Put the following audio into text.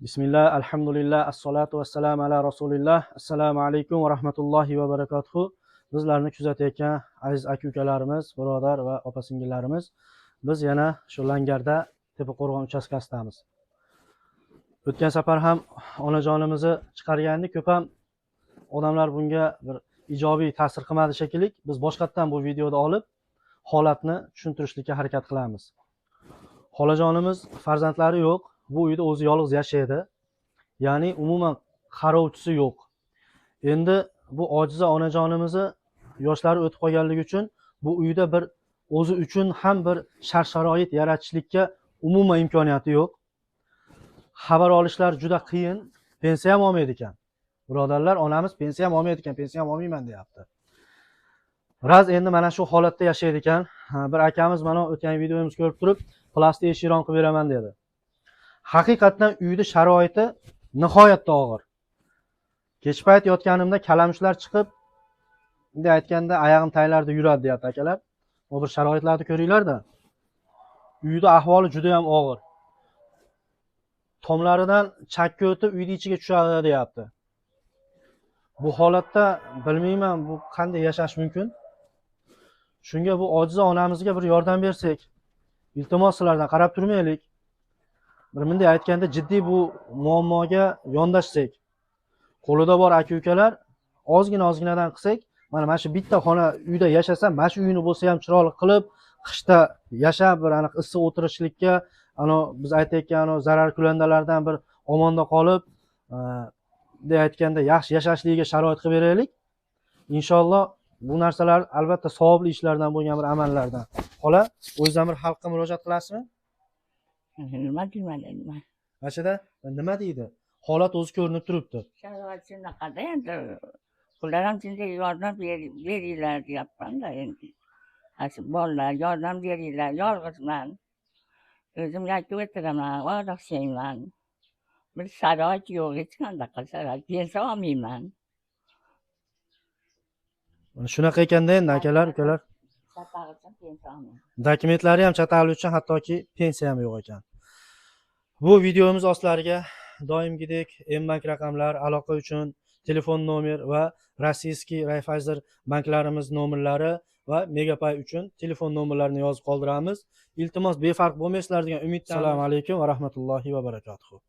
Bismillah, alhamdulillah, assalatu vassalamu ala rasulillah. Assalomu alaykum va rahmatullohi va barakatuh. Bizlarni kuzatayotgan aziz aka-ukalarimiz, birodar va opa-singillarimiz, biz yana shu Langarda Tepaqo'rg'on uchastkasidamiz. O'tgan safar ham onajonimizni chiqargandik, ko'p ham odamlar bunga bir ijobiy ta'sir qilmadi shekilli. Biz boshqatdan bu videoda olib, holatni tushuntirishga harakat qilamiz. Xolajonimiz farzandlari yo'q. Bu uyda o'zi yolg'iz yashaydi. Ya'ni umuman qarovchisi yo'q. Endi bu ojiza onajonimizni yoshlari o'tib qolganligi uchun bu uyda bir o'zi uchun ham bir shart-sharoit yaratishlikka umuman imkoniyati yo'q. Xabar olishlar juda qiyin. Pensiya ham olmaydi ekan. Birodarlar, onamiz pensiya ham olmaydi ekan, pensiya ham olmayman deyapti. Raz endi mana shu holatda yashaydi ekan. Bir akamiz mana o'tgan videomizni ko'rib turib, plastik eshikron qilib beraman dedi. Haqiqatan uyda sharoiti nihoyatda og'ir. Kech payt yotganimda kalamushlar chiqib, bunday aytganda oyog'im taylarda yuradi deyapti akalar. Bu bir sharoitlarni ko'ringlar-da. Uyda ahvoli juda ham og'ir. Tomlaridan chakka o'tib uyning ichiga tushadi deyapti. Bu holatda bilmayman bu qanday yashash mumkin. Shunga bu ojiza onamizga bir yordam bersak, iltimos sizlardan qarab turmaylik. Bir bunday aytganda jiddiy bu muammoga yondashsak, qo'lida bor aka-ukalar ozginadan qilsak, mana shu bitta xona uyda yashasam, mana shu uyni bo'lsa ham chiroyli qilib, qishda yashab bir aniq issiq o'tirishlikka, biz aytayotgan zarar kulandalardan bir omonda qolib, bunday aytganda yaxshi yashashligiga sharoit qilib beraylik. Inshaalloh bu narsalar albatta savobli ishlardan bo'lgan bir amallardan. Xola, o'zingizdan bir xalqqa murojaat qilasizmi? Nima deyman? Mashada nima deydi? Holat o'zi ko'rinib turibdi. Sharoit shunaqada endi. Ular ham shunday yordam beringlar deyapman-da endi. Shu bolalar yordam beringlar, yolg'izman. O'zim yashab o'tiraman, odoq yeyman. Bir sharoit yo'q, hech qanaqa sharoit. Pensiya olmayman. Shunaqa ekanda endi akalar, ukalar. Chatag'i uchun pensiya olmayman. Dokumentlari ham chatag'i uchun hattoki pensiya ham yo'q ekan. Bu videomiz ostlariga doimgidek M-bank raqamlar, aloqa uchun telefon nomer va Rossiyskiy Raiffeisen banklarimiz nomerlari va Megapay uchun telefon nomerlarini yozib qoldiramiz. Iltimos befarq bo'lmaysizlar degan umiddamiz. Assalomu alaykum va rahmatullohi va barakatuh.